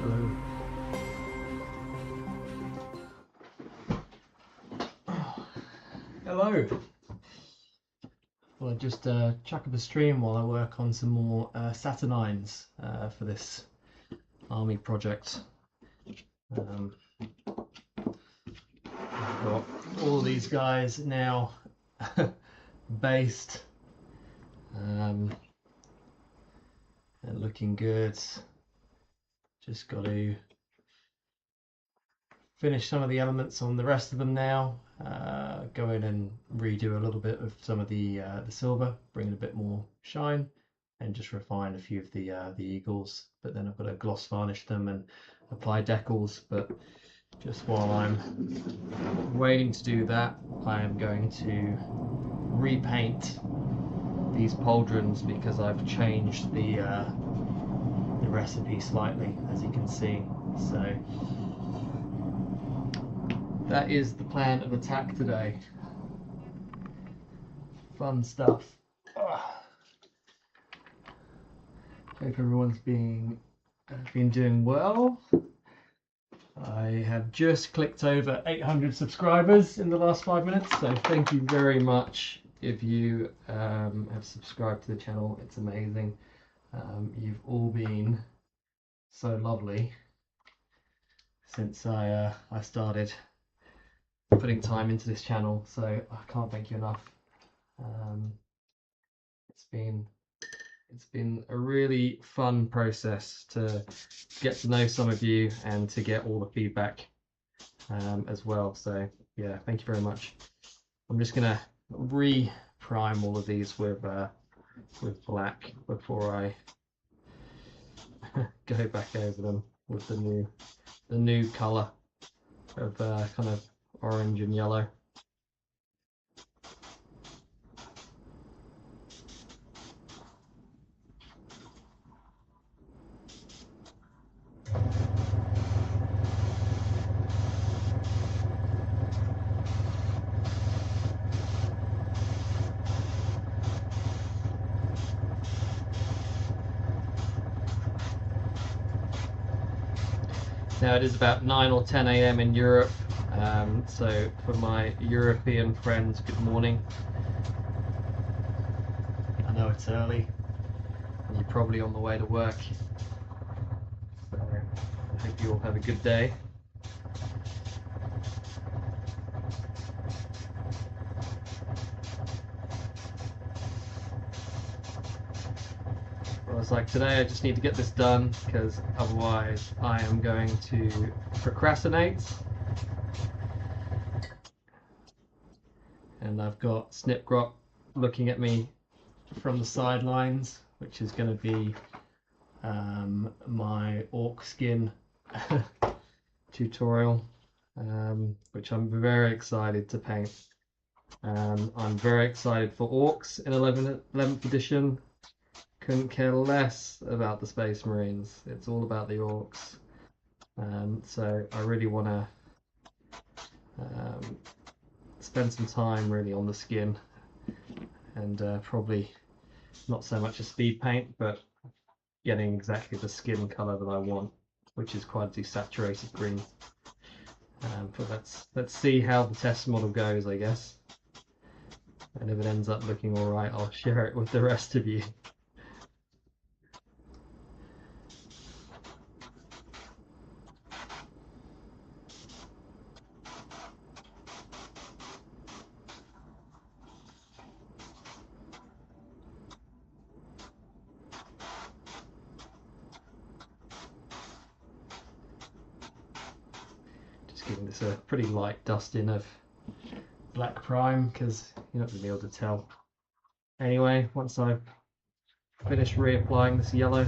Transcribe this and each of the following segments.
Hello. Hello. Well, I just chuck up a stream while I work on some more Saturnines for this army project. I've got all of these guys now based and looking good. Just got to finish some of the elements on the rest of them now. Go in and redo a little bit of some of the silver, bring in a bit more shine, and just refine a few of the eagles. But then I've got to gloss varnish them and apply decals. But just while I'm waiting to do that, I am going to repaint these pauldrons because I've changed the recipe slightly, as you can see. So that is the plan of attack today. Fun stuff. Hope everyone's been doing well. I have just clicked over 800 subscribers in the last 5 minutes, so thank you very much if you have subscribed to the channel. It's amazing. You've all been so lovely since I started putting time into this channel, so I can't thank you enough. It's been a really fun process to get to know some of you and to get all the feedback as well. So yeah, thank you very much. I'm just gonna re-prime all of these with black before I go back over them with the new color of kind of orange and yellow. Now it is about 9 or 10 a.m. in Europe, so for my European friends, good morning. I know it's early and you're probably on the way to work, so I hope you all have a good day. Well, it's like today I just need to get this done because otherwise I am going to procrastinate. And I've got Snipgrot looking at me from the sidelines, which is going to be my orc skin tutorial, which I'm very excited to paint. I'm very excited for orcs in 11th edition. Couldn't care less about the Space Marines. It's all about the orcs. So I really want to spend some time really on the skin, and probably not so much a speed paint, but getting exactly the skin color that I want, which is quite a desaturated green. But let's see how the test model goes, I guess. And if it ends up looking all right, I'll share it with the rest of you. Giving this a pretty light dusting of black prime because you're not going to be able to tell. Anyway, once I've finished reapplying this yellow,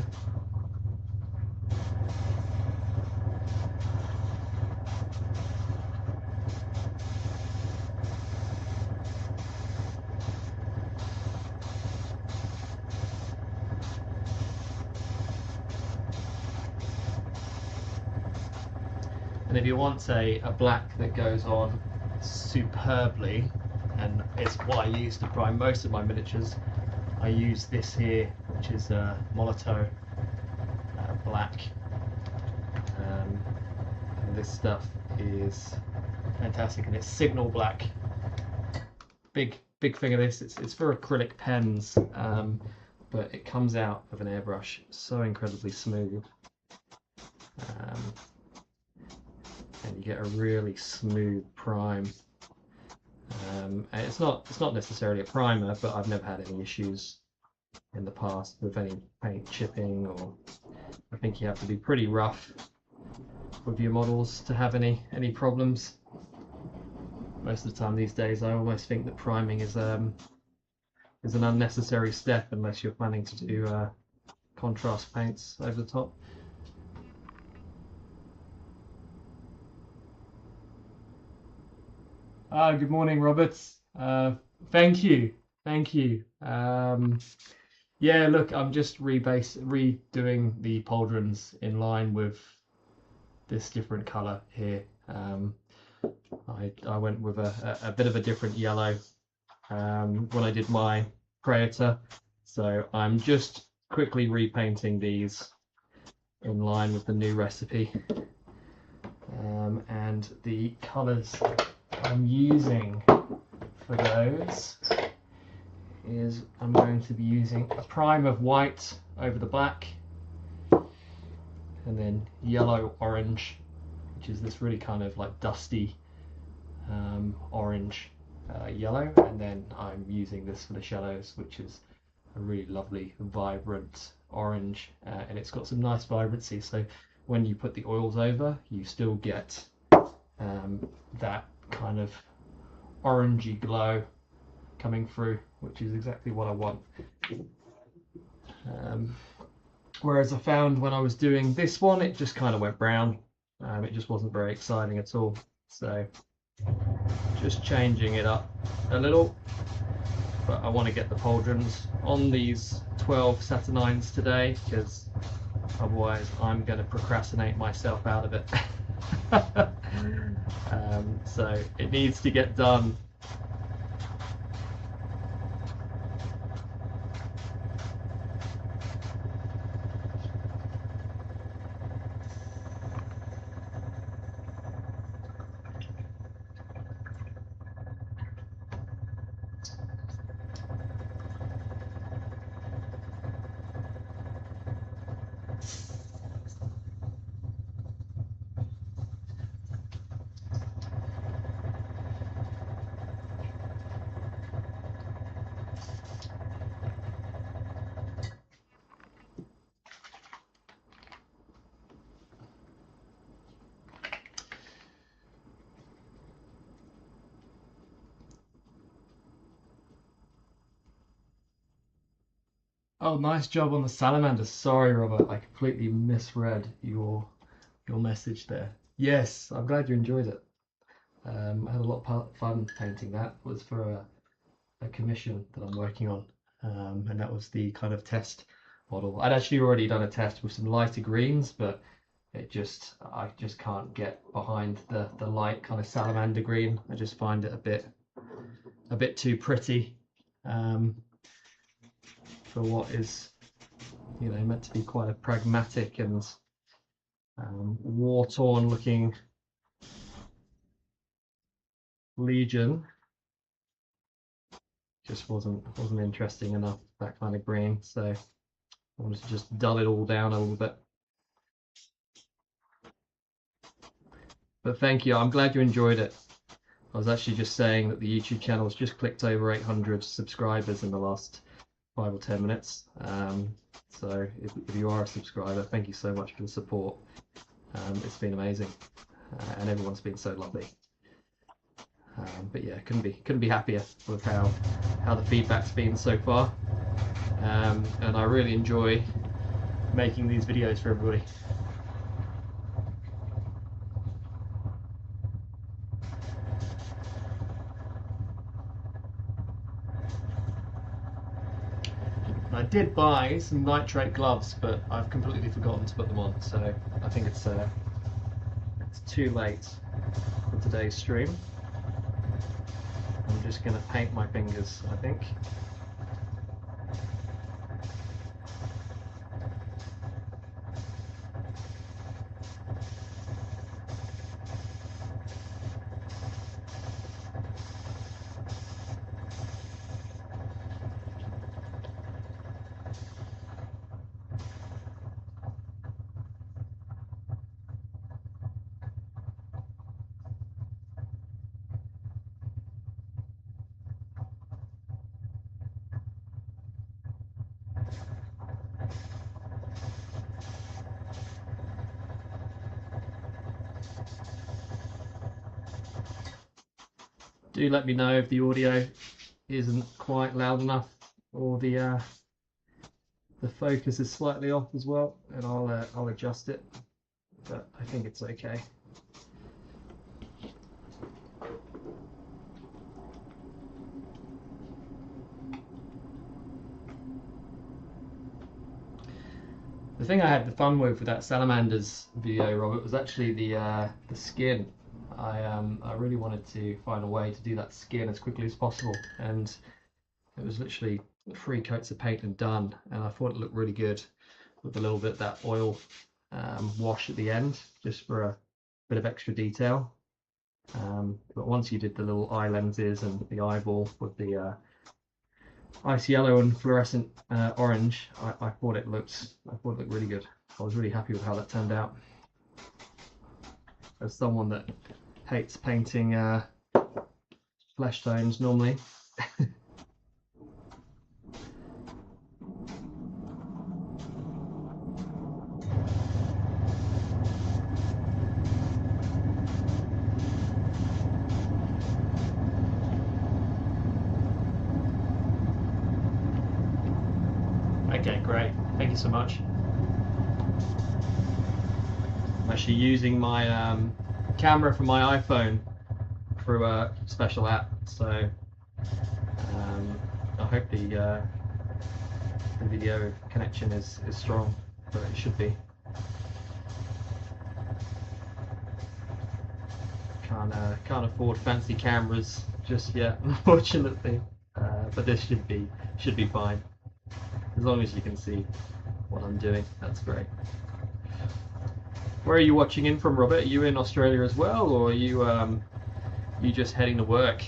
and if you want a black that goes on superbly, and it's what I use to prime most of my miniatures, I use this here, which is Molotow black. And this stuff is fantastic, and it's signal black. Big thing of this. It's for acrylic pens, but it comes out of an airbrush so incredibly smooth, and you get a really smooth prime. And it's not necessarily a primer, but I've never had any issues in the past with any paint chipping, or I think you have to be pretty rough with your models to have any problems. Most of the time these days I almost think that priming is an unnecessary step unless you're planning to do contrast paints over the top. Good morning, Roberts. Thank you. Yeah, look, I'm just redoing the pauldrons in line with this different color here. I went with a bit of a different yellow when I did my Praetor, so I'm just quickly repainting these in line with the new recipe. And the colors I'm using for those is I'm going to be using a prime of white over the black, and then yellow orange, which is this really kind of like dusty orange yellow, and then I'm using this for the shadows, which is a really lovely vibrant orange, and it's got some nice vibrancy, so when you put the oils over you still get that kind of orangey glow coming through, which is exactly what I want. Whereas I found when I was doing this one, it just kind of went brown. It just wasn't very exciting at all. So just changing it up a little. But I want to get the pauldrons on these 12 Saturnines today, because otherwise I'm going to procrastinate myself out of it. So it needs to get done. Oh, nice job on the salamander. Sorry, Robert, I completely misread your message there. Yes, I'm glad you enjoyed it. I had a lot of fun painting that. It was for a commission that I'm working on, and that was the kind of test model. I'd actually already done a test with some lighter greens, but I just can't get behind the light kind of salamander green. I just find it a bit too pretty. For what is, you know, meant to be quite a pragmatic and war-torn looking Legion, just wasn't interesting enough, that kind of green. So I wanted to just dull it all down a little bit. But thank you. I'm glad you enjoyed it. I was actually just saying that the YouTube channel has just clicked over 800 subscribers in the last 5 or 10 minutes. So if you are a subscriber, thank you so much for the support. It's been amazing, and everyone's been so lovely. But yeah, couldn't be happier with how the feedback's been so far. And I really enjoy making these videos for everybody. I did buy some nitrate gloves, but I've completely forgotten to put them on, so I think it's too late for today's stream. I'm just going to paint my fingers, I think. Do let me know if the audio isn't quite loud enough, or the focus is slightly off as well, and I'll adjust it. But I think it's okay. The thing I had the fun with that salamanders video, Robert, was actually the skin. I really wanted to find a way to do that skin as quickly as possible, and it was literally 3 coats of paint and done, and I thought it looked really good with a little bit of that oil wash at the end, just for a bit of extra detail. But once you did the little eye lenses and the eyeball with the ice yellow and fluorescent orange, I thought it looked really good. I was really happy with how that turned out. As someone that hates painting flesh tones normally. Okay, great. Thank you so much. I'm actually using my camera from my iPhone through a special app, so I hope the video connection is strong, but it should be. Can't afford fancy cameras just yet, unfortunately, but this should be fine. As long as you can see what I'm doing, that's great. Where are you watching in from, Robert? Are you in Australia as well, or are you just heading to work?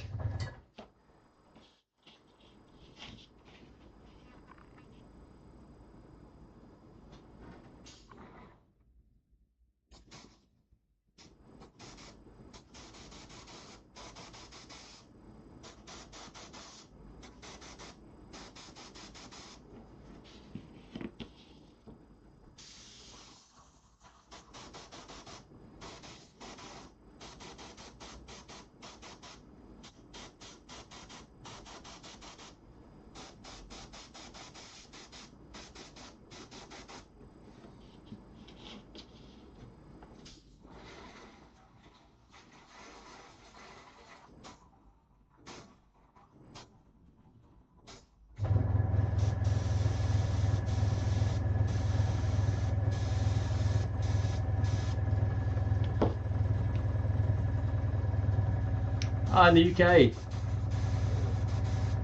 In the UK.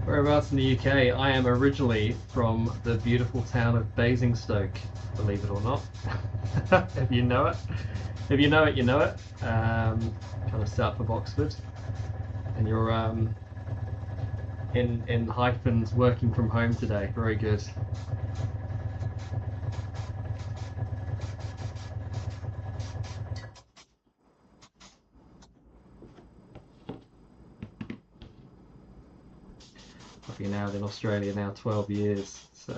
Whereabouts in the UK? I am originally from the beautiful town of Basingstoke, believe it or not. If you know it. If you know it, you know it. Kind of south of Oxford. And you're in hyphens working from home today. Very good. I've been out in Australia now 12 years, so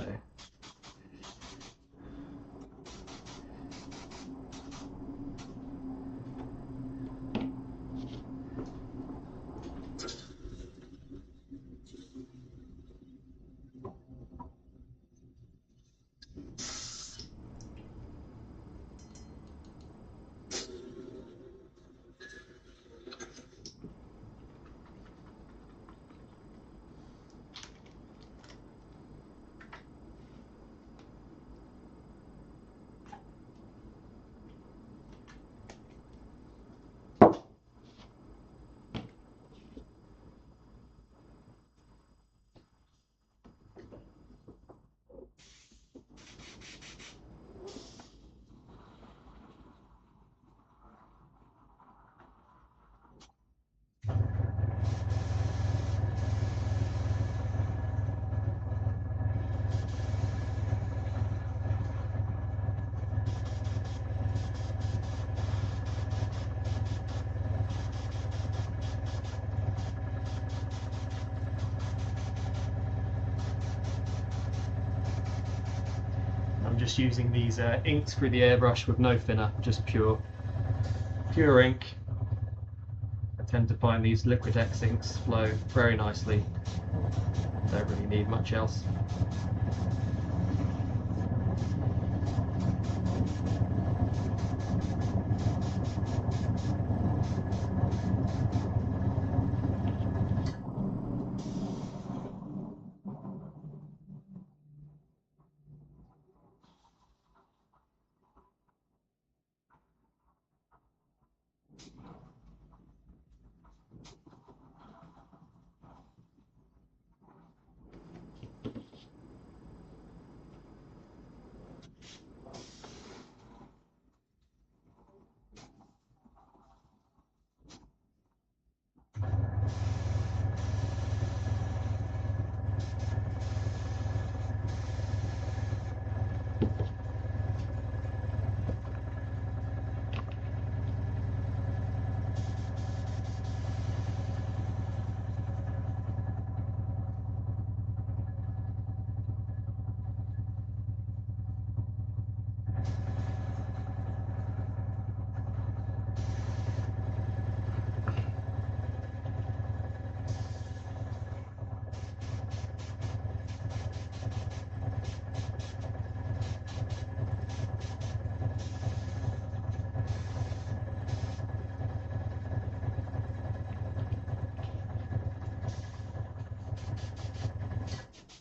I'm just using these inks through the airbrush with no thinner, just pure ink. I tend to find these Liquitex inks flow very nicely. Don't really need much else.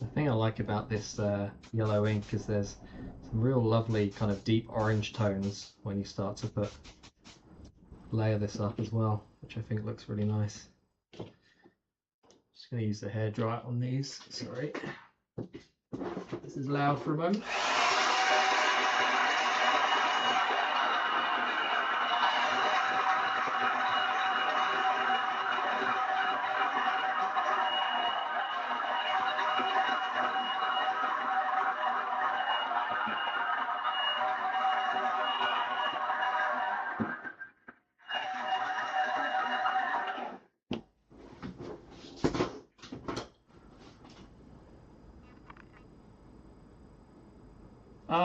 The thing I like about this yellow ink is there's some real lovely kind of deep orange tones when you start to layer this up as well, which I think looks really nice. Just going to use the hairdryer on these. Sorry, this is loud for a moment.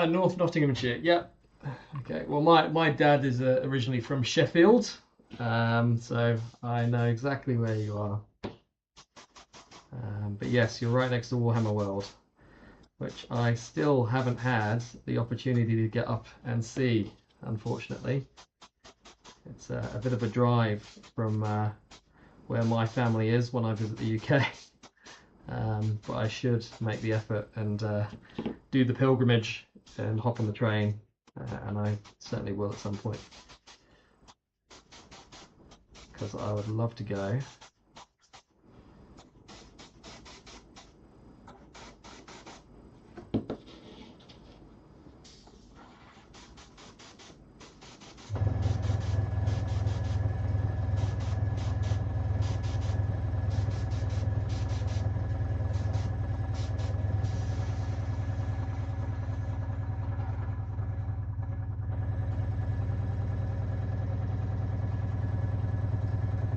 North Nottinghamshire, yep. Okay, well my dad is originally from Sheffield, so I know exactly where you are. But yes, you're right next to Warhammer World, which I still haven't had the opportunity to get up and see, unfortunately. It's a bit of a drive from where my family is when I visit the UK. But I should make the effort and do the pilgrimage and hop on the train, and I certainly will at some point, because I would love to go.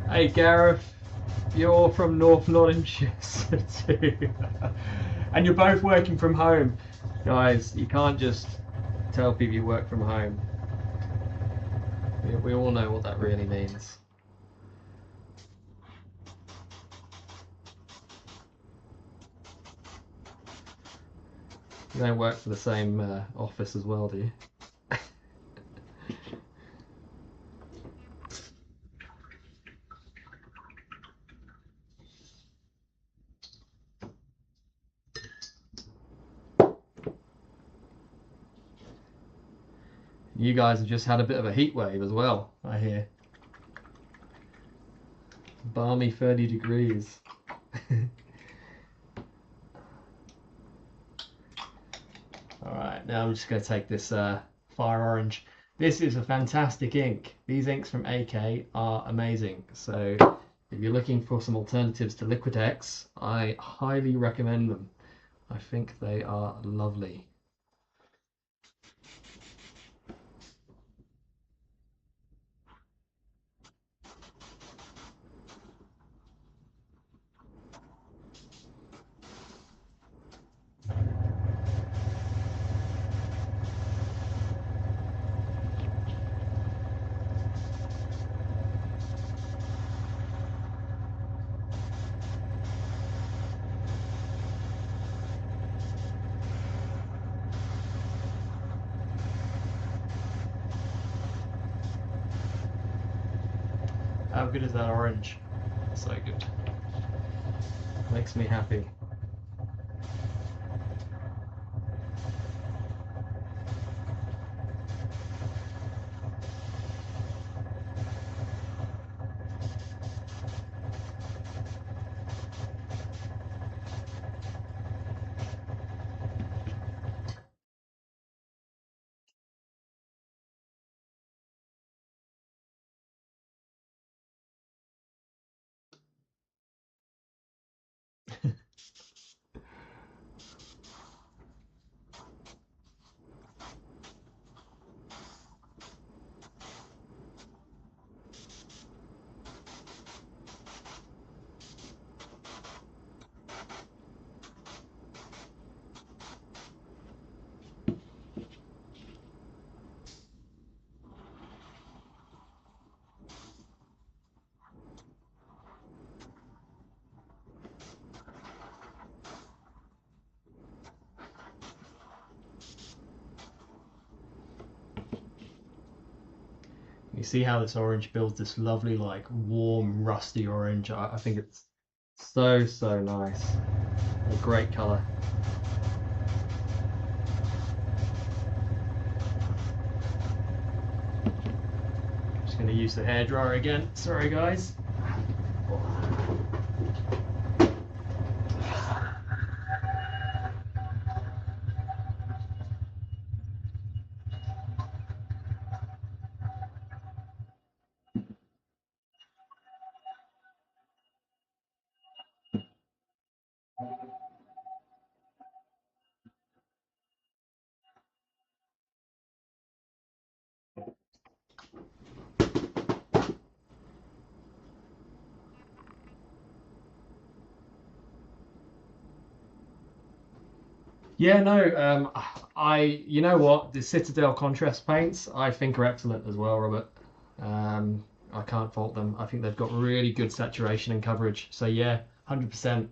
Hey Gareth, you're from North Nottinghamshire too. And you're both working from home. Guys, you can't just tell people you work from home. We all know what that really means. You don't work for the same office as well, do you? You guys have just had a bit of a heat wave as well, I hear. Balmy 30 degrees. Alright, now I'm just going to take this fire orange. This is a fantastic ink. These inks from AK are amazing. So if you're looking for some alternatives to Liquitex, I highly recommend them. I think they are lovely. How good is that orange? So good. Makes me happy. You see how this orange builds this lovely, like, warm, rusty orange. I think it's so nice. A great color. Just going to use the hairdryer again. Sorry, guys. Yeah, no, you know what, the Citadel contrast paints, I think are excellent as well, Robert. I can't fault them. I think they've got really good saturation and coverage. So yeah, 100%.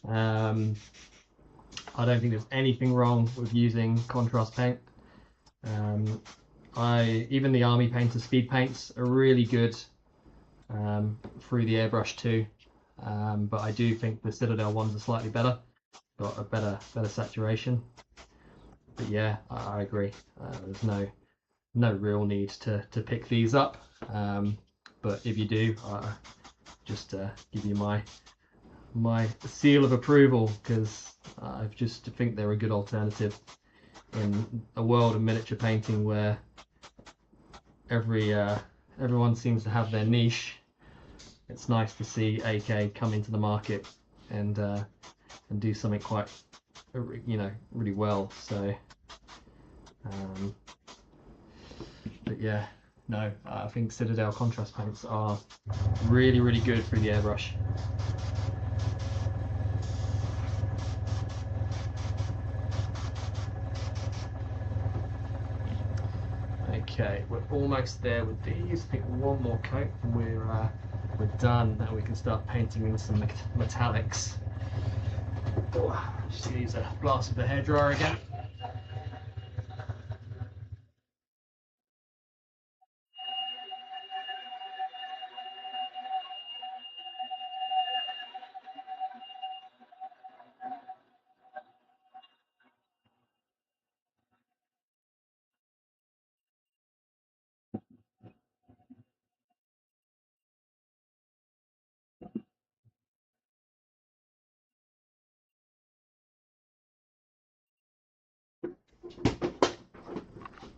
I don't think there's anything wrong with using contrast paint. Even the Army Painter speed paints are really good through the airbrush too. But I do think the Citadel ones are slightly better. Got a better saturation. But yeah, I agree. There's no real need to pick these up. But if you do, just give you my seal of approval, because I just think they're a good alternative in a world of miniature painting where everyone seems to have their niche. It's nice to see AK come into the market and do something quite, really well. So, but yeah, no, I think Citadel contrast paints are really good through the airbrush. Okay, we're almost there with these. I think one more coat and we're done. Now we can start painting in some metallics. Just use a blast of the hairdryer again.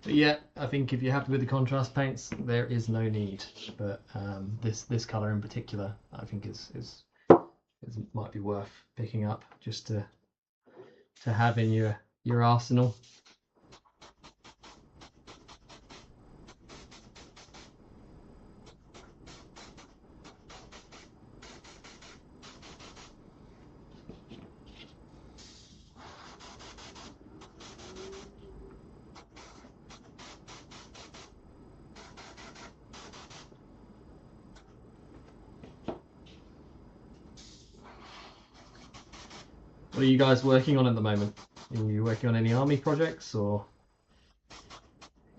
But yeah, I think if you're happy with the contrast paints, there is no need. But this colour in particular, I think is might be worth picking up just to have in your arsenal. What are you guys working on at the moment? Are you working on any army projects or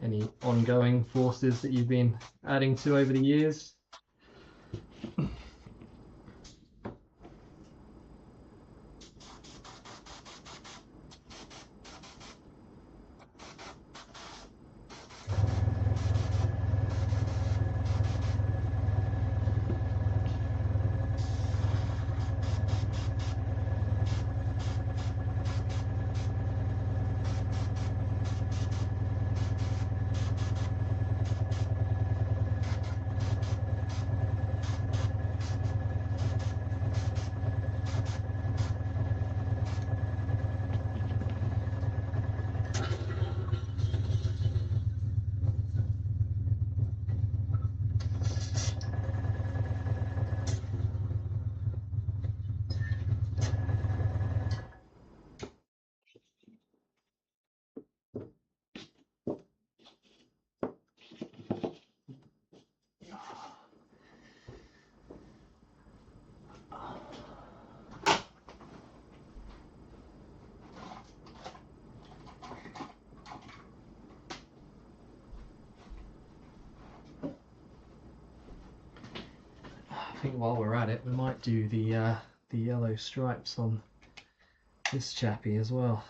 any ongoing forces that you've been adding to over the years? think while we're at it, we might do the yellow stripes on this chappy as well.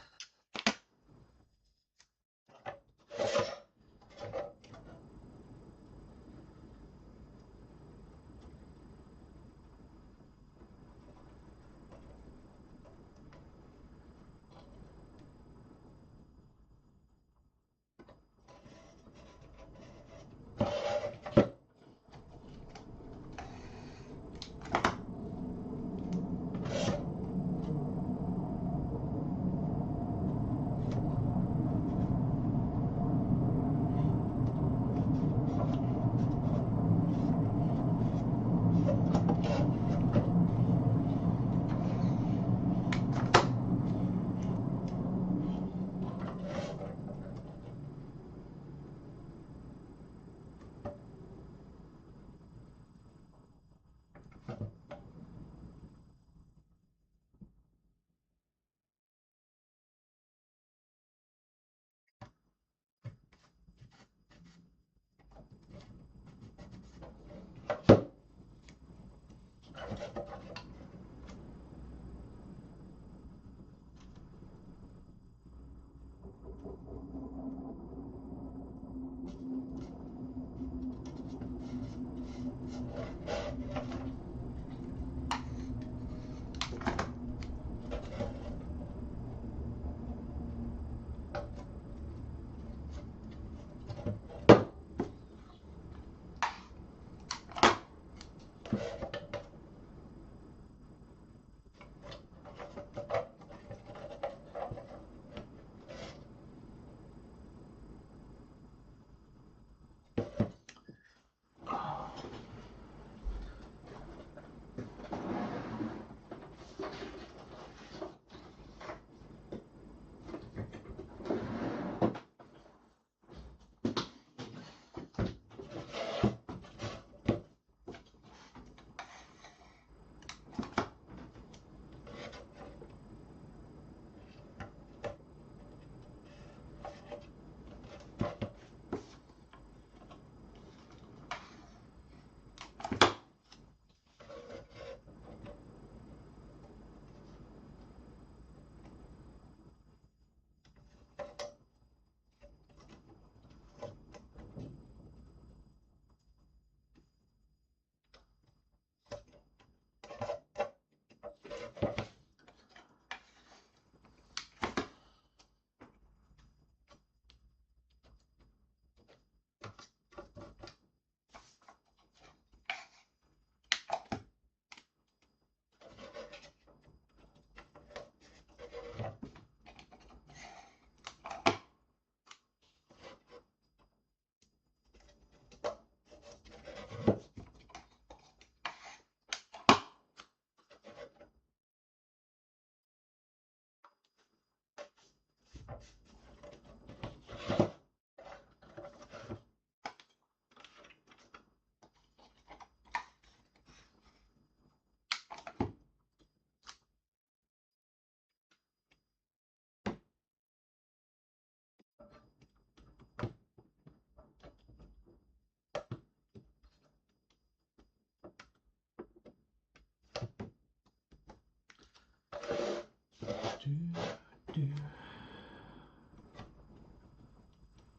Do.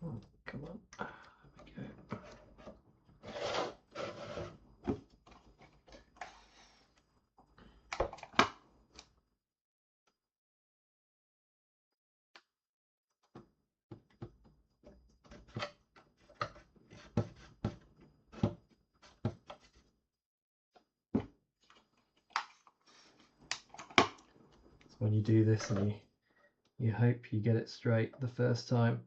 Oh, come on. There we go. So when you do this and you hope you get it straight the first time.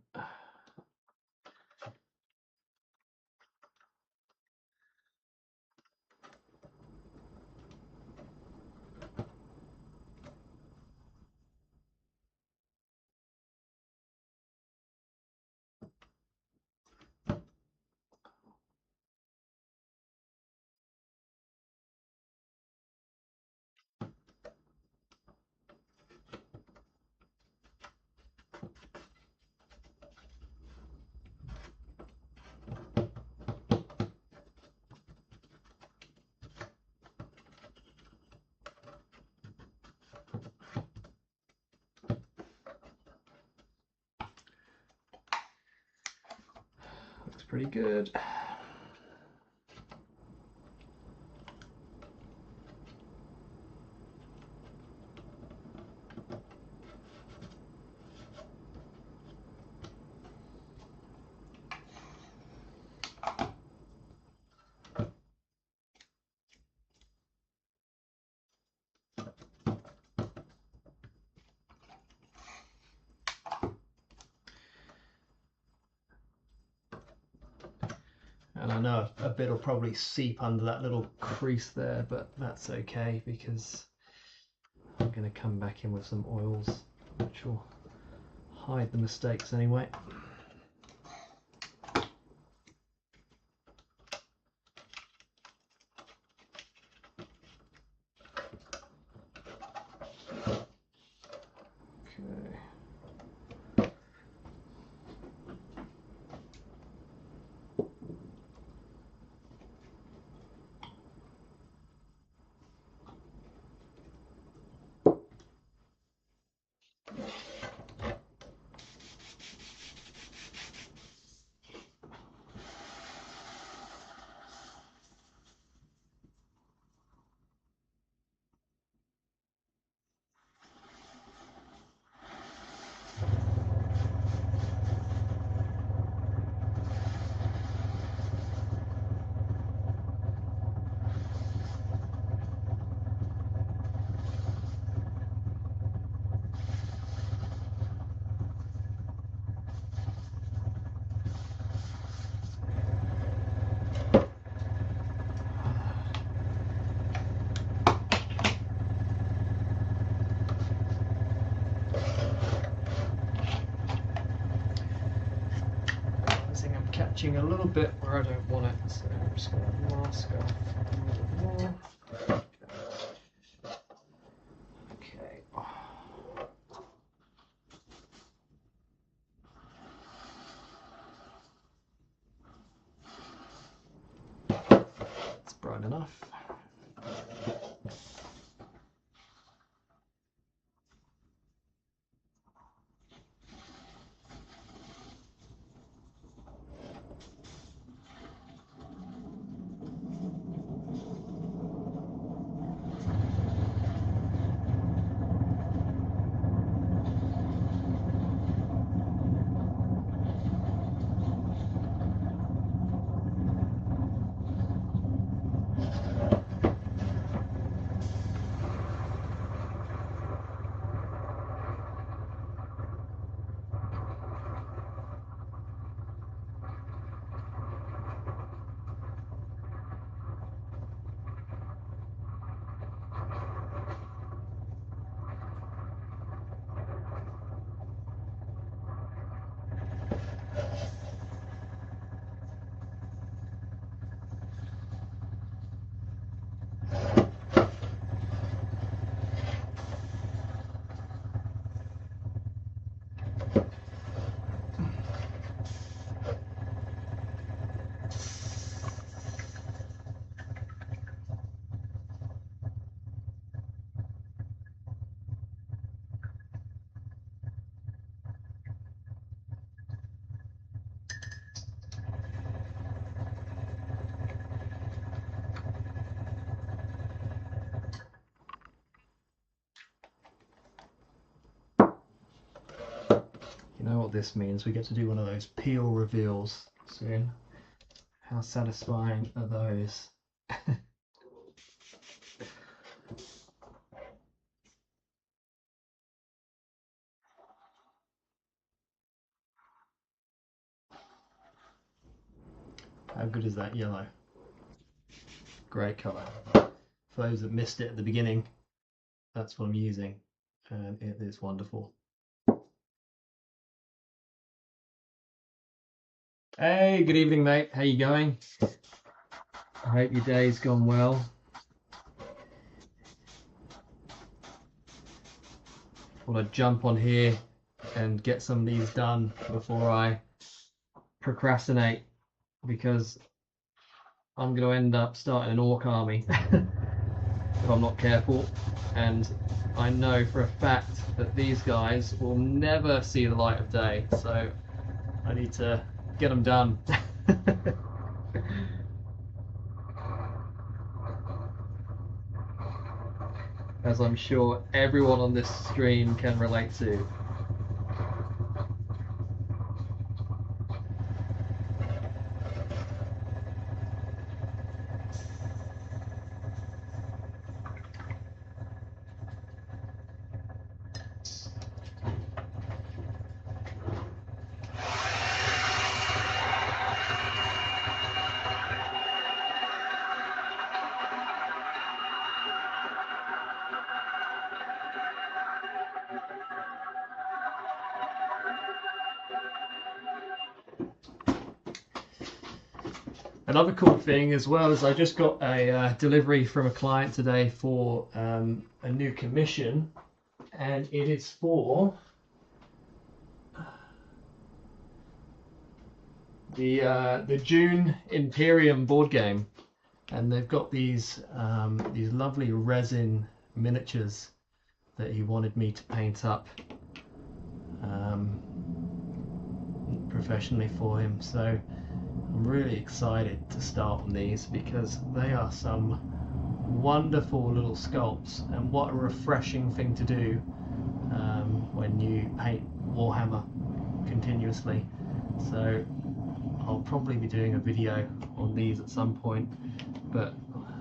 pretty good. And I know a bit will probably seep under that little crease there, but that's okay because I'm going to come back in with some oils which will hide the mistakes anyway. Catching a little bit where I don't want it, so I'm just going to mask off a little more. Okay. It's bright enough. You know what this means? We get to do one of those peel reveals soon. How satisfying are those? How good is that yellow? Great colour. For those that missed it at the beginning, that's what I'm using, and it is wonderful. Hey, good evening, mate. How you going? I hope your day's gone well. Thought I'd jump on here and get some of these done before I procrastinate, because I'm going to end up starting an orc army if I'm not careful, and I know for a fact that these guys will never see the light of day, so I need to get them done. As I'm sure everyone on this stream can relate to. Another cool thing as well is I just got a delivery from a client today for a new commission, and it is for the June Imperial board game, and they've got these lovely resin miniatures that he wanted me to paint up professionally for him. So I'm really excited to start on these because they are some wonderful little sculpts, and what a refreshing thing to do when you paint Warhammer continuously. So I'll probably be doing a video on these at some point, but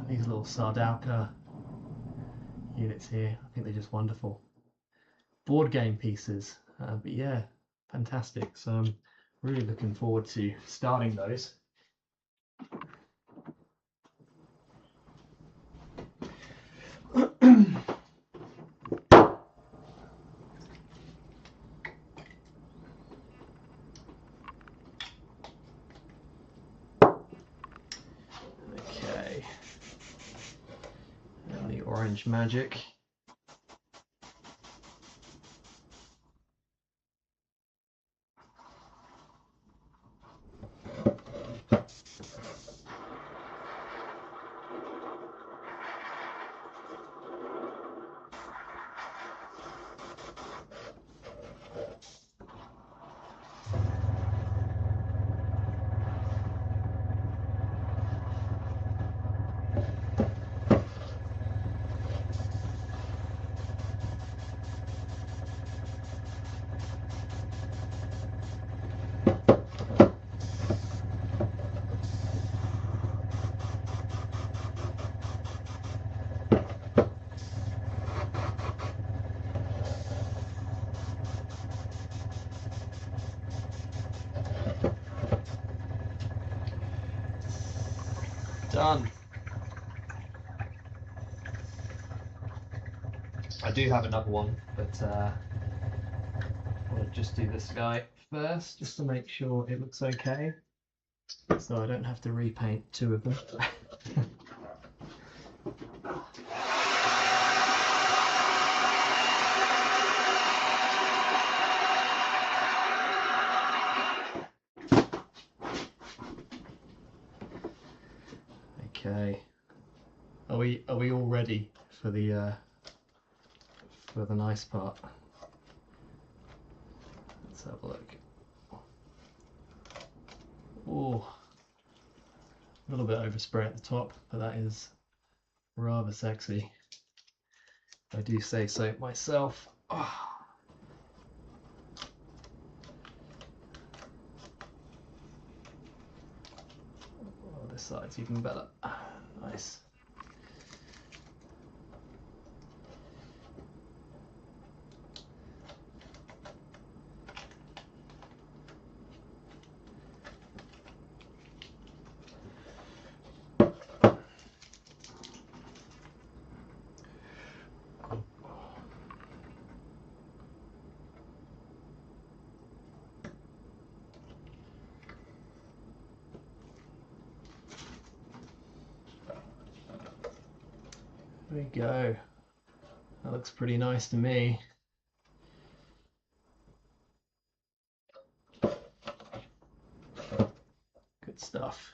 these little Sardauka units here, I think they're just wonderful. Board game pieces, but yeah, fantastic. So I'm really looking forward to starting those. Okay, and the orange magic. Done. I do have another one, but I'll just do this guy first, just to make sure it looks okay, so I don't have to repaint two of them. Okay, are we all ready for the nice part? Let's have a look. Oh, a little bit overspray at the top, but that is rather sexy. I do say so myself. Oh. Oh, this side's even better. Nice. There we go. That looks pretty nice to me. Good stuff.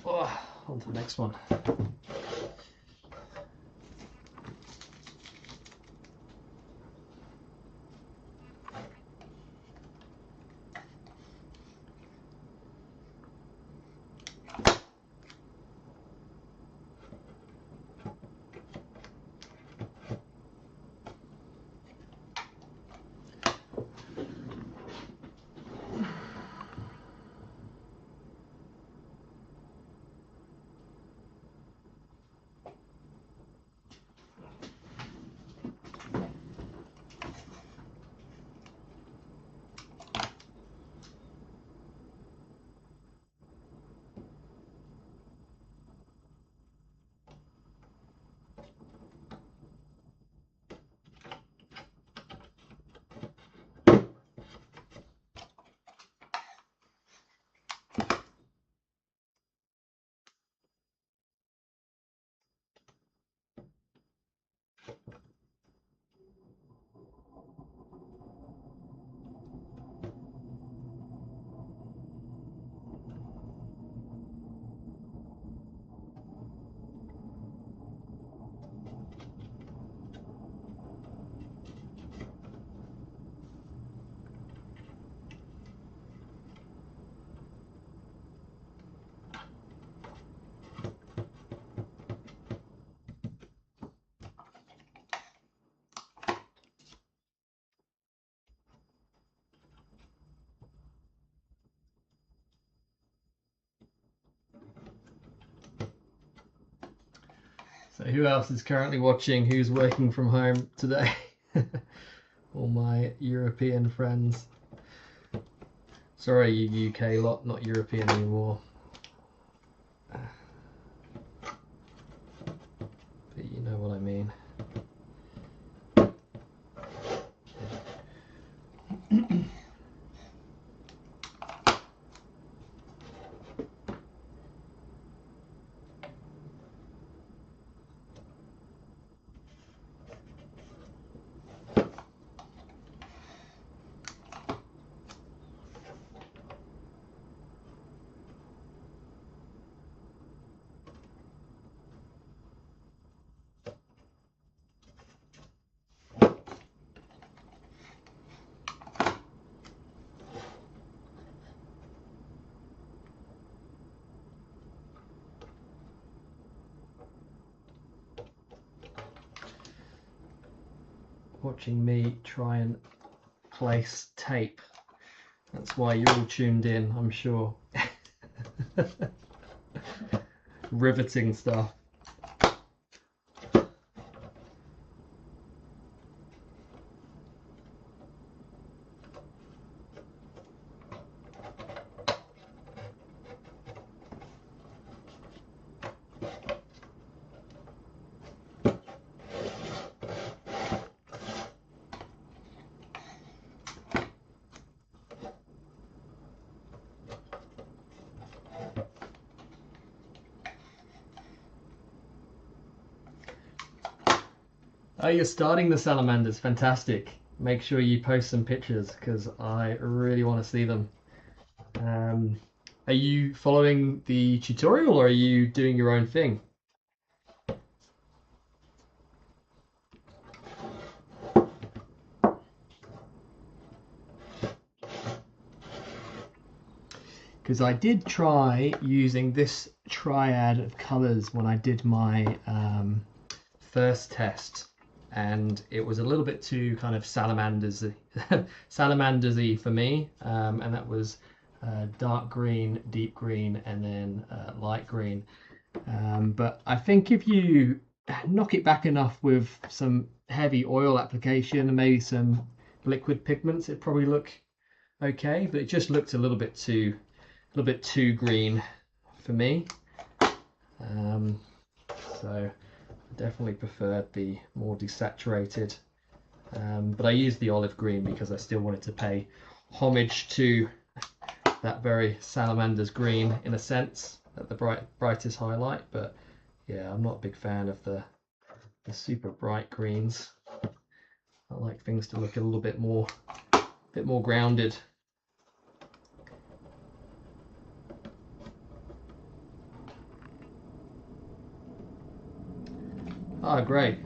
Oh, on to the next one. So who else is currently watching? Who's working from home today? All my European friends. Sorry, you UK lot, not European anymore. But you know what I mean. Watching me try and place tape. That's why you're all tuned in, I'm sure. Riveting stuff. Oh, you're starting the salamanders. Fantastic. Make sure you post some pictures because I really want to see them. Are you following the tutorial or are you doing your own thing? Because I did try using this triad of colors when I did my first test, and it was a little bit too kind of salamandersy for me, and that was dark green, deep green, and then light green. But I think if you knock it back enough with some heavy oil application and maybe some liquid pigments, it'd probably look okay. But it just looked a little bit too green for me. So I definitely preferred the more desaturated. But I used the olive green because I still wanted to pay homage to that very salamander's green in a sense, at the brightest highlight. But yeah, I'm not a big fan of the super bright greens. I like things to look a little bit more grounded. Oh, great.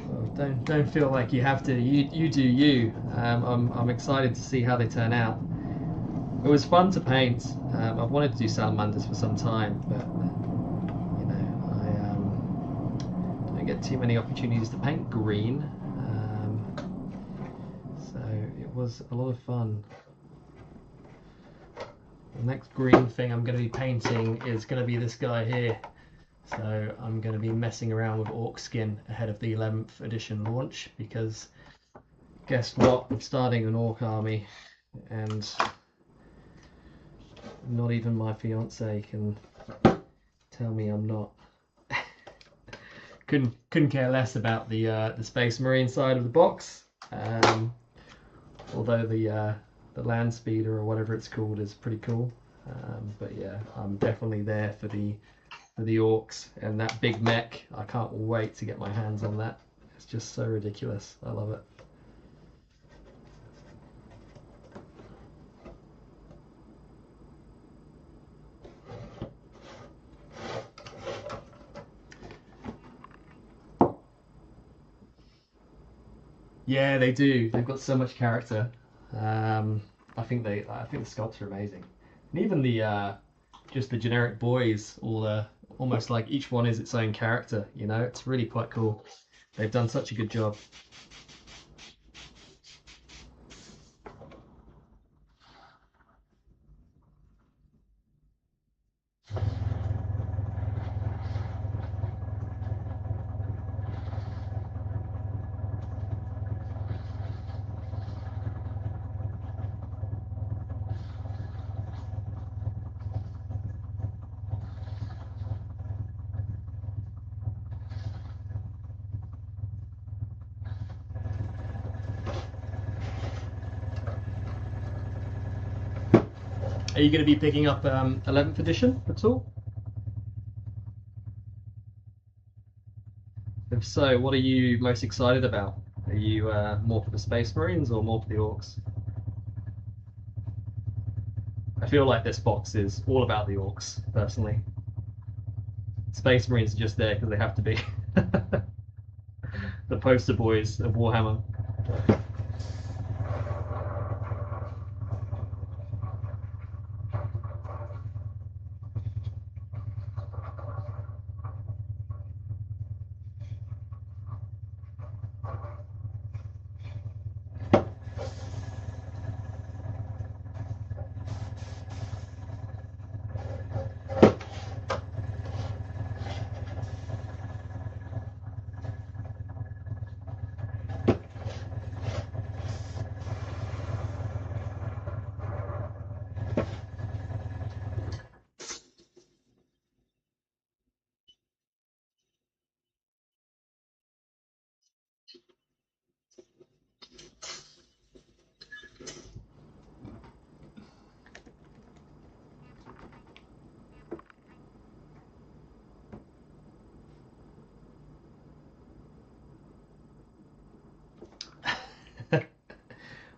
Well, don't feel like you have to. You do you. I'm excited to see how they turn out. It was fun to paint. I've wanted to do salamanders for some time, but you know, I don't get too many opportunities to paint green. So it was a lot of fun. The next green thing I'm going to be painting is going to be this guy here. So I'm going to be messing around with orc skin ahead of the 11th edition launch, because guess what? I'm starting an orc army, and not even my fiance can tell me I'm not. couldn't care less about the Space Marine side of the box. Although the land speeder or whatever it's called is pretty cool. But yeah, I'm definitely there for the orcs and that big mech. I can't wait to get my hands on that. It's just so ridiculous. I love it. Yeah, they do. They've got so much character. I think the sculpts are amazing, and even the just the generic boys, all almost like each one is its own character. You know, it's really quite cool. They've done such a good job. Are you going to be picking up 11th edition at all? If so, what are you most excited about? Are you more for the Space Marines or more for the Orcs? I feel like this box is all about the Orcs, personally. Space Marines are just there because they have to be. The poster boys of Warhammer.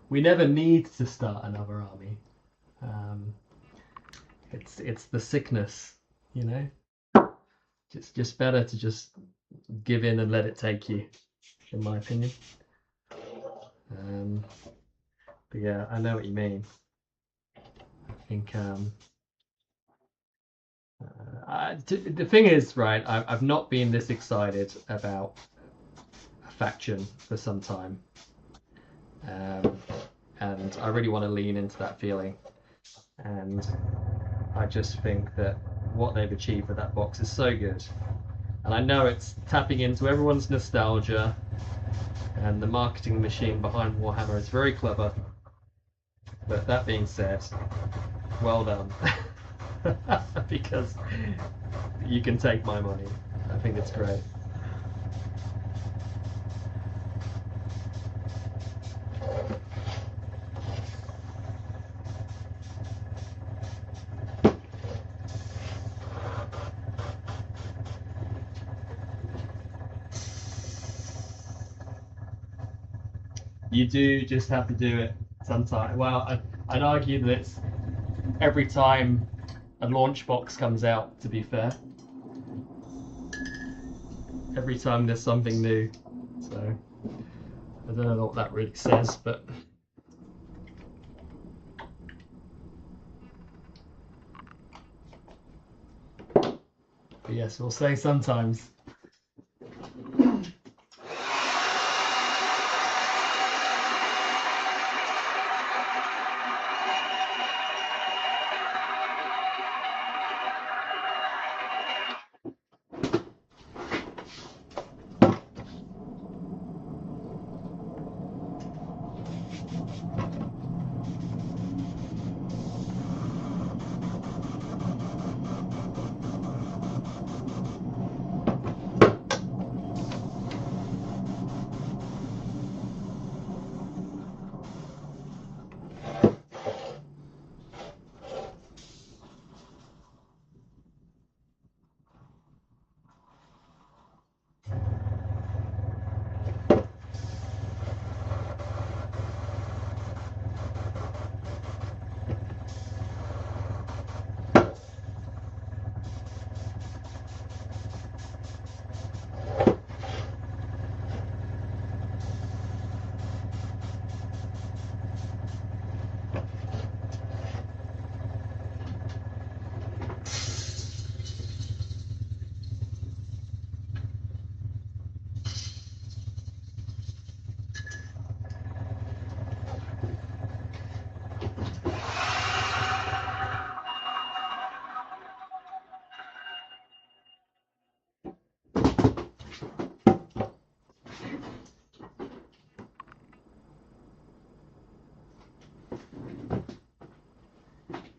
We never need to start another army. It's the sickness, you know. It's just better to just give in and let it take you, in my opinion. But yeah, I know what you mean. I think the thing is, right, I've not been this excited about a faction for some time. And I really want to lean into that feeling. And I just think that what they've achieved with that box is so good. And I know it's tapping into everyone's nostalgia, and the marketing machine behind Warhammer is very clever. But that being said, well done. Because you can take my money. I think it's great. You do just have to do it sometimes. Well, I'd argue that it's every time a launch box comes out, to be fair. Every time there's something new. So, I don't know what that really says, but... But yes, we'll say sometimes.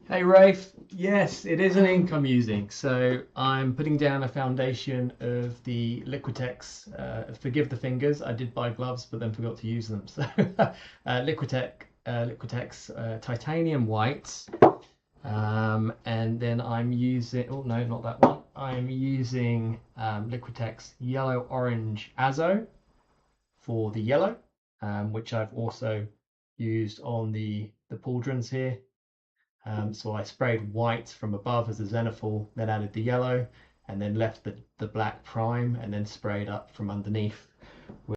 Hey Rafe, yes, it is an ink I'm using. So I'm putting down a foundation of the Liquitex. Forgive the fingers, I did buy gloves but then forgot to use them. So Liquitex titanium white. And then I'm using, oh no, not that one. I'm using Liquitex Yellow Orange Azo for the yellow, which I've also used on the pauldrons here. So I sprayed white from above as a zenithal, then added the yellow, and then left the black prime, and then sprayed up from underneath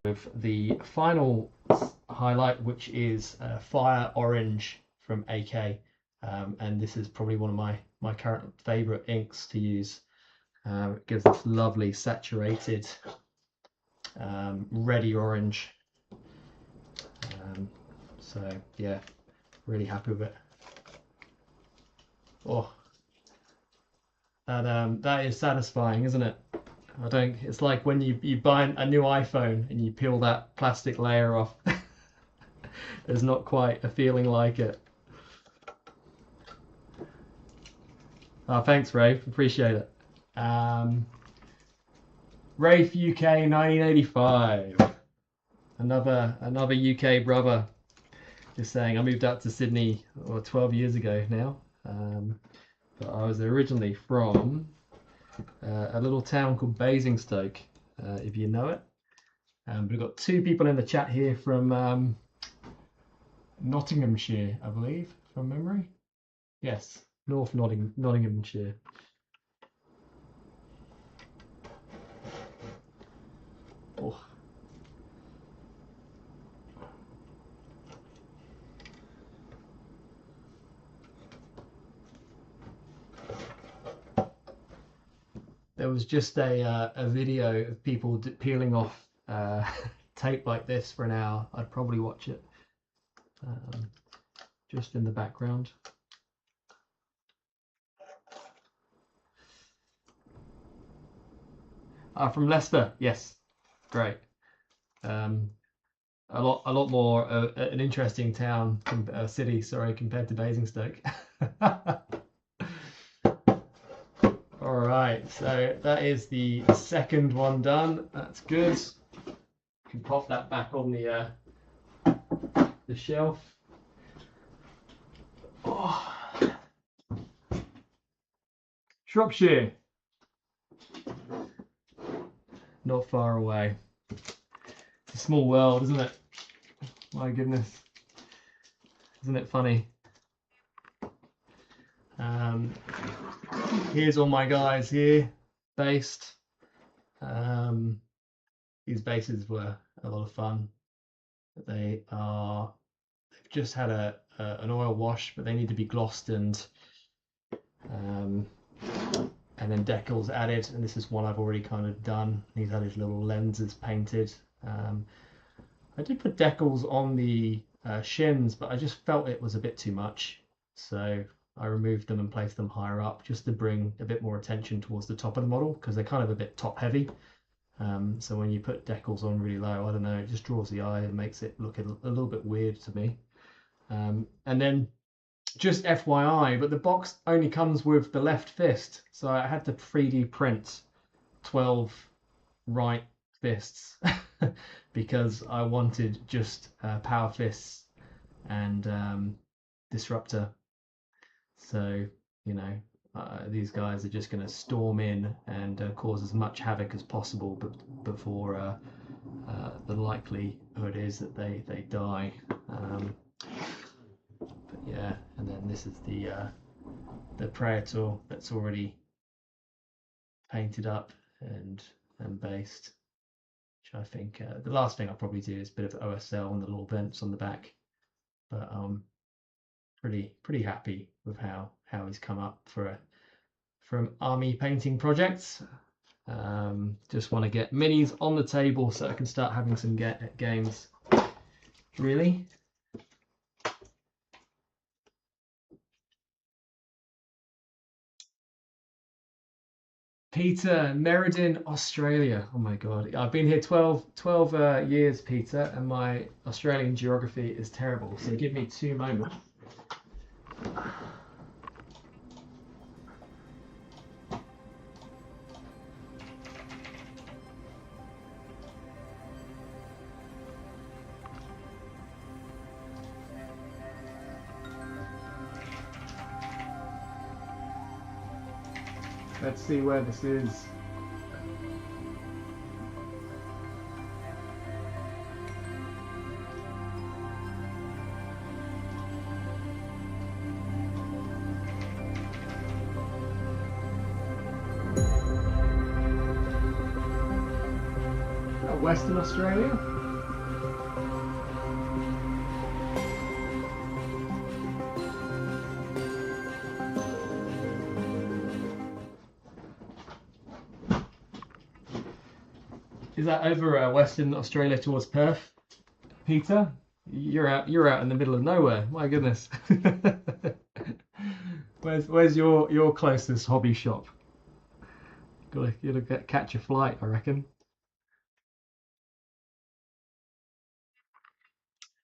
with the final highlight, which is Fire Orange from AK. And this is probably one of my current favorite inks to use. It gives this lovely saturated reddy orange. So yeah, really happy with it. Oh, that is satisfying, isn't it? It's like when you buy a new iPhone and you peel that plastic layer off. There's not quite a feeling like it. Oh, thanks, Rafe. Appreciate it. Rafe UK 1985. Another UK brother. Just saying, I moved out to Sydney 12 years ago now. But I was originally from a little town called Basingstoke, if you know it. We've got two people in the chat here from Nottinghamshire, I believe, from memory. Yes, North Nottinghamshire. Oh. There was just a video of people peeling off tape like this for an hour. I'd probably watch it just in the background. From Leicester, yes, great. A lot more an interesting town, city, sorry, compared to Basingstoke. All right, so that is the second one done. That's good. You can pop that back on the shelf. Oh. Shropshire, not far away. It's a small world, isn't it? My goodness, isn't it funny? Here's all my guys here based. These bases were a lot of fun. They've just had an oil wash, but they need to be glossed and then decals added. And this is one I've already kind of done. He's had his little lenses painted. I did put decals on the shins, but I just felt it was a bit too much. So I removed them and placed them higher up just to bring a bit more attention towards the top of the model, because they're kind of a bit top heavy. So when you put decals on really low, I don't know, it just draws the eye and makes it look a little bit weird to me. And then just FYI, but the box only comes with the left fist, so I had to 3D print 12 right fists because I wanted just power fists and disruptor. So, you know, these guys are just going to storm in and cause as much havoc as possible, but before the likelihood is that they die. But yeah, and then this is the Praetor that's already painted up and based. Which I think the last thing I'll probably do is a bit of OSL and the little vents on the back. But pretty happy with how he's come up for an army painting project. Just want to get minis on the table so I can start having some games. Really? Peter, Meriden, Australia. Oh my God. I've been here 12 years, Peter, and my Australian geography is terrible. So give me 2 moments. Let's see where this is. Western Australia. Is that over Western Australia towards Perth, Peter? You're out in the middle of nowhere. My goodness. Where's your closest hobby shop? Gotta catch a flight, I reckon.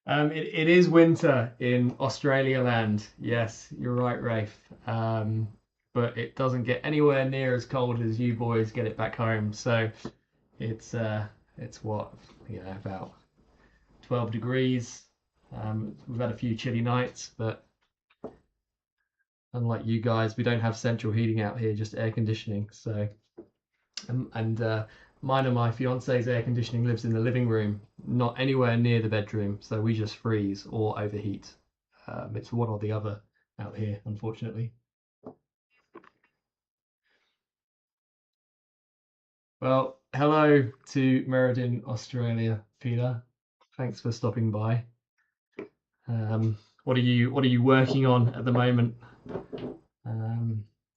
It is winter in Australia land. Yes, you're right, Rafe. But it doesn't get anywhere near as cold as you boys get it back home. So it's what, about 12 degrees. We've had a few chilly nights, but unlike you guys, we don't have central heating out here, just air conditioning. So mine and my fiance's air conditioning lives in the living room, not anywhere near the bedroom, so we just freeze or overheat. It's one or the other out here, unfortunately. Well, hello to Meriden, Australia, Peter. Thanks for stopping by. What are you working on at the moment?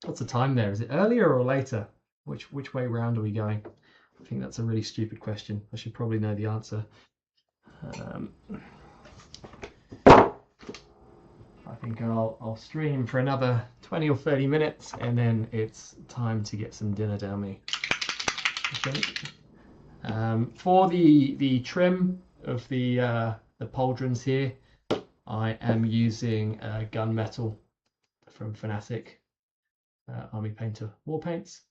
What's the time there? Is it earlier or later? Which way round are we going? I think that's a really stupid question. I should probably know the answer. I think I'll stream for another 20 or 30 minutes, and then it's time to get some dinner down me. Okay. For the trim of the pauldrons here, I am using gunmetal from Fanatic Army Painter War Paints.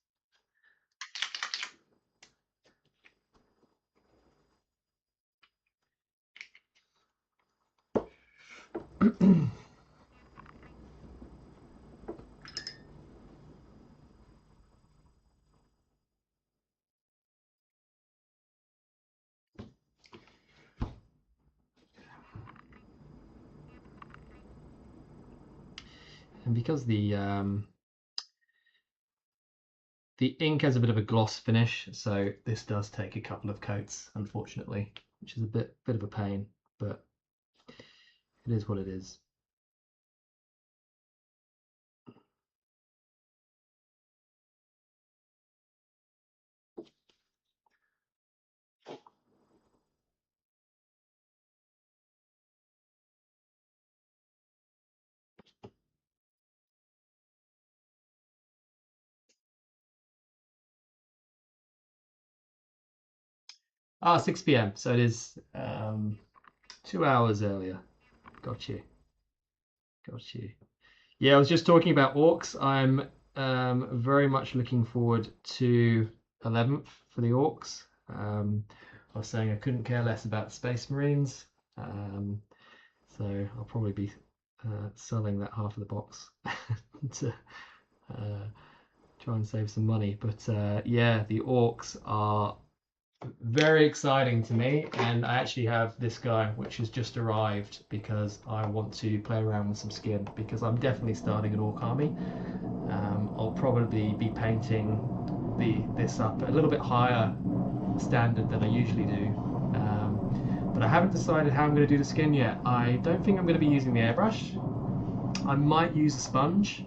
And because the ink has a bit of a gloss finish, so this does take a couple of coats, unfortunately, which is a bit of a pain, but it is what it is. 6 p.m. So it is 2 hours earlier. Got you. Yeah, I was just talking about orcs. I'm very much looking forward to 11th for the orcs. I was saying I couldn't care less about Space Marines, so I'll probably be selling that half of the box to try and save some money. But yeah, the orcs are very exciting to me, and I actually have this guy which has just arrived because I want to play around with some skin, because I'm definitely starting an orc army. I'll probably be painting this up a little bit higher standard than I usually do, but I haven't decided how I'm going to do the skin yet. I don't think I'm going to be using the airbrush. I might use a sponge,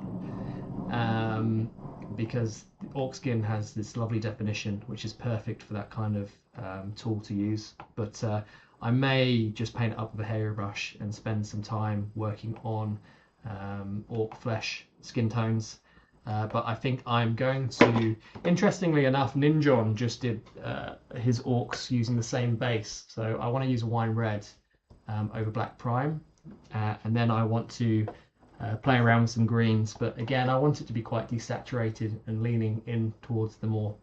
because the orc skin has this lovely definition which is perfect for that kind of tool to use, but I may just paint it up with a hairbrush and spend some time working on orc flesh skin tones. But I think I'm going to, interestingly enough, Ninjon just did his orcs using the same base, so I want to use a wine red over black prime, and then I want to play around with some greens, but again I want it to be quite desaturated and leaning in towards the more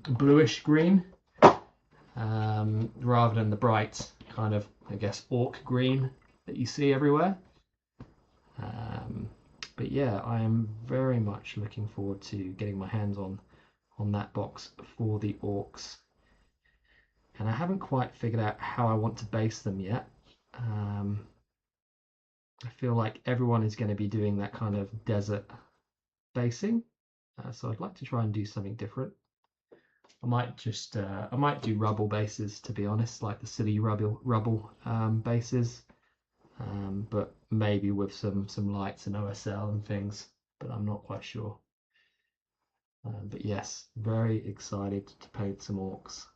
bluish green, rather than the bright kind of, I guess, orc green that you see everywhere. But yeah, I am very much looking forward to getting my hands on that box for the orcs. And I haven't quite figured out how I want to base them yet. I feel like everyone is going to be doing that kind of desert basing, so I'd like to try and do something different. I might do rubble bases, to be honest, like the city rubble bases, but maybe with some lights and OSL and things, but I'm not quite sure. But yes, very excited to paint some orcs.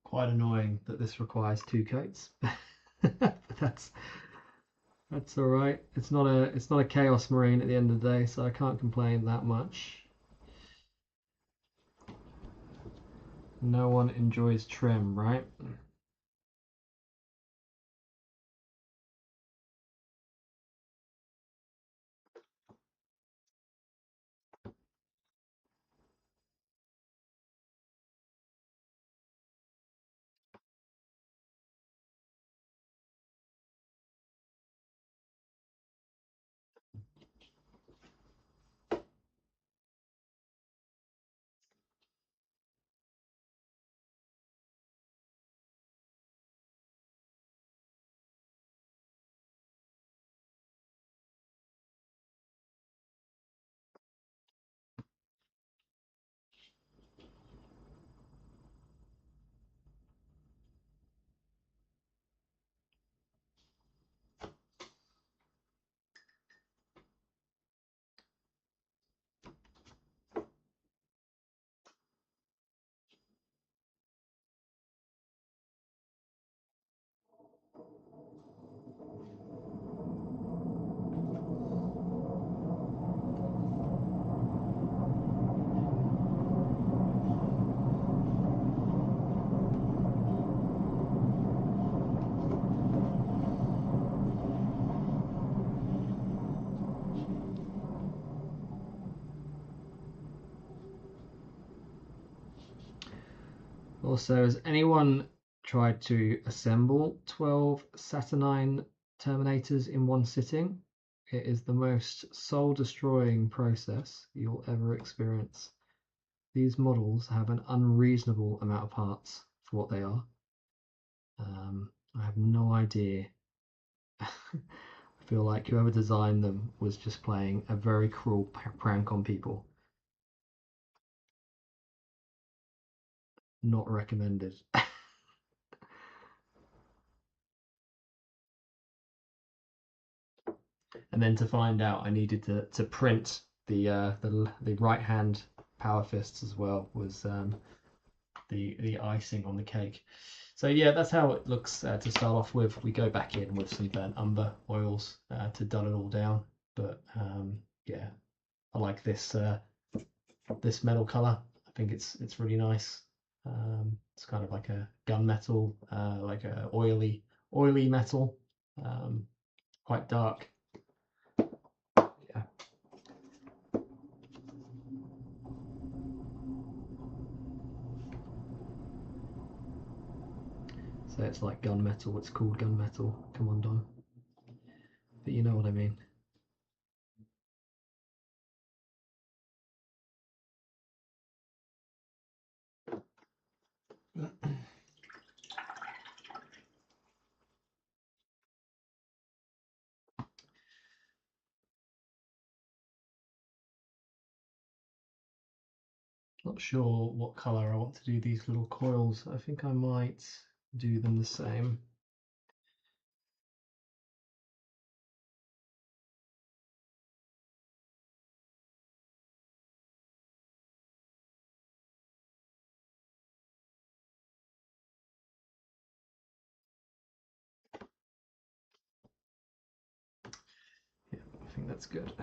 Quite annoying that this requires two coats, but that's all right. It's not a Chaos Marine at the end of the day, so I can't complain that much. No one enjoys trim, right? Also, has anyone tried to assemble 12 Saturnine Terminators in one sitting? It is the most soul-destroying process you'll ever experience. These models have an unreasonable amount of parts for what they are. I have no idea. I feel like whoever designed them was just playing a very cruel prank on people. Not recommended. And then to find out I needed to print the right hand power fists as well was the icing on the cake. So yeah, that's how it looks to start off with. We go back in with some burnt umber oils to dull it all down. But yeah, I like this metal color. I think it's really nice. It's kind of like a gunmetal, like a oily metal, quite dark. Yeah. So it's like gunmetal. It's called gunmetal. Come on, Don. But you know what I mean. Not sure what color I want to do these little coils. I think I might do them the same. That's good.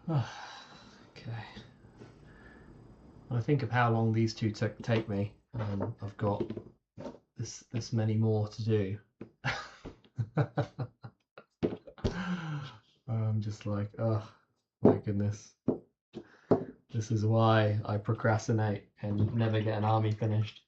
Okay. When I think of how long these two take me, I've got this many more to do. I'm just like, oh my goodness. This is why I procrastinate and never get an army finished.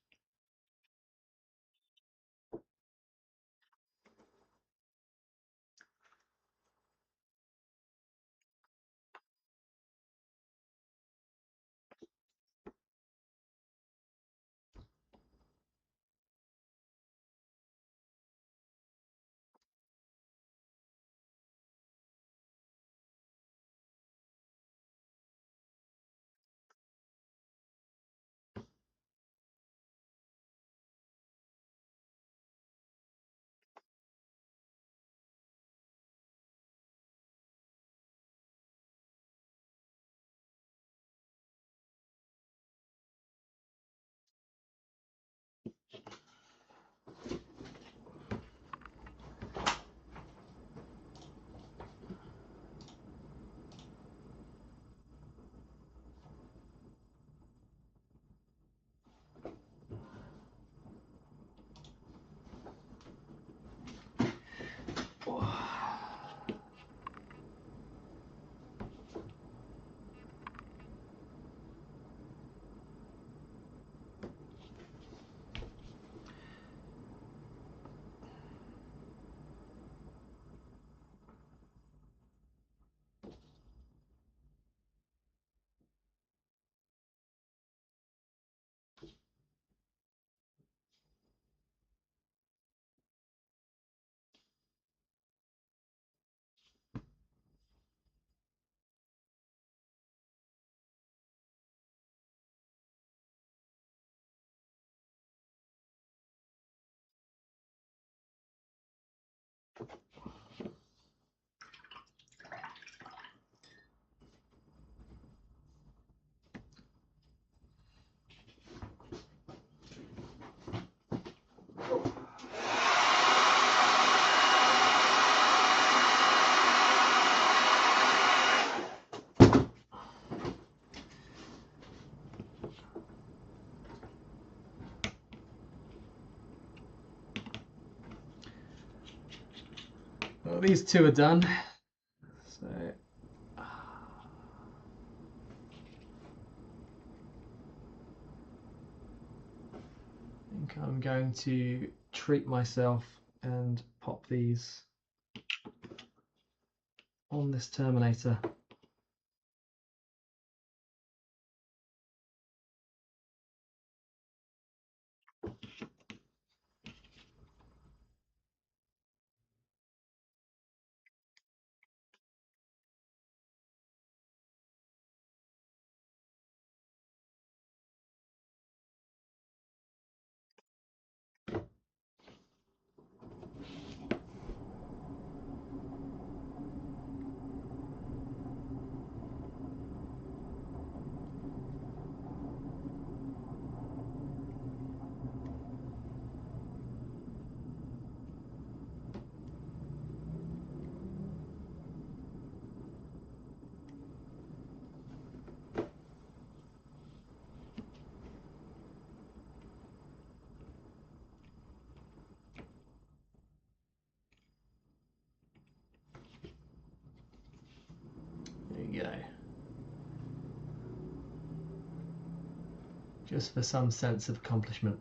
Well, these two are done. So I think I'm going to treat myself and pop these on this Terminator. There you go. Just for some sense of accomplishment.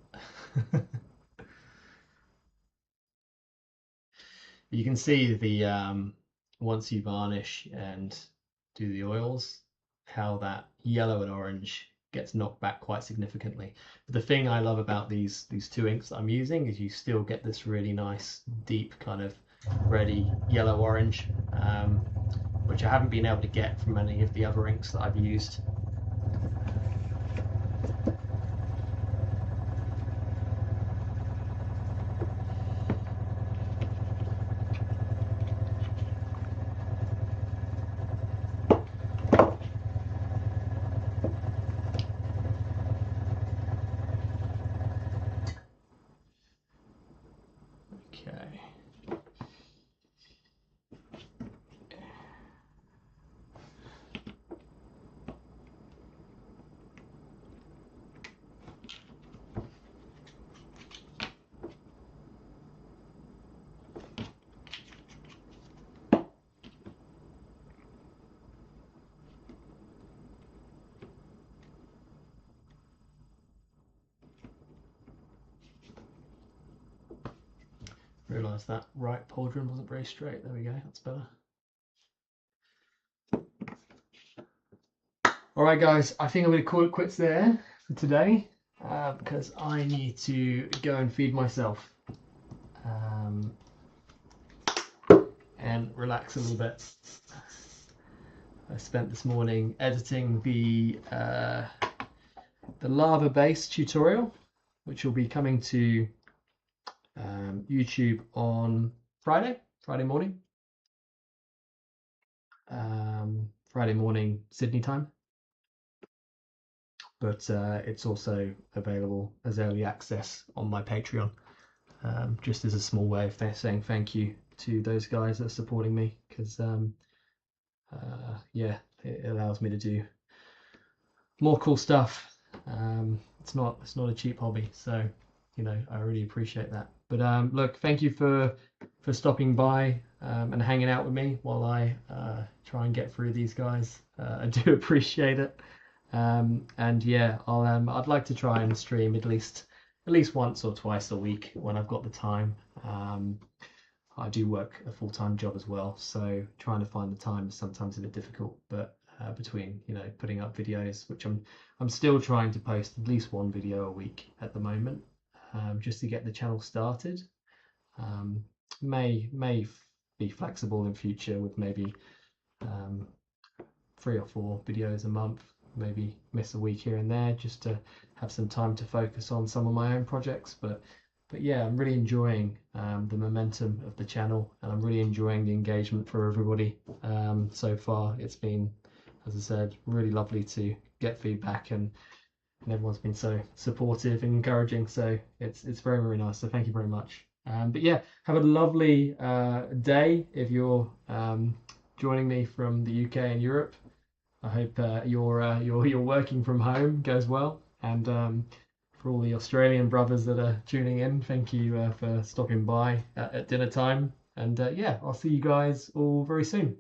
You can see the once you varnish and do the oils, how that yellow and orange gets knocked back quite significantly. But the thing I love about these two inks that I'm using is you still get this really nice deep kind of reddy yellow orange, which I haven't been able to get from any of the other inks that I've used. Okay. Realised that right pauldron wasn't very straight. There we go, that's better. All right, guys, I think I'm going to call it quits there for today because I need to go and feed myself and relax a little bit. I spent this morning editing the lava base tutorial, which will be coming to YouTube on Friday morning. Friday morning Sydney time. But it's also available as early access on my Patreon, just as a small way of saying thank you to those guys that are supporting me, because yeah, it allows me to do more cool stuff. It's not a cheap hobby, so you know, I really appreciate that. But look, thank you for stopping by and hanging out with me while I try and get through these guys. I do appreciate it. And yeah, I'd like to try and stream at least once or twice a week when I've got the time. I do work a full-time job as well, so trying to find the time is sometimes a bit difficult. But between, you know, putting up videos, which I'm still trying to post at least one video a week at the moment, just to get the channel started. May be flexible in future with maybe 3 or 4 videos a month. Maybe miss a week here and there just to have some time to focus on some of my own projects. But yeah, I'm really enjoying the momentum of the channel, and I'm really enjoying the engagement for everybody so far. It's been, as I said, really lovely to get feedback, and everyone's been so supportive and encouraging. So it's very, very nice. So thank you very much. But yeah, have a lovely day if you're joining me from the UK and Europe. I hope your working from home goes well, and for all the Australian brothers that are tuning in, thank you for stopping by at dinner time. And yeah, I'll see you guys all very soon.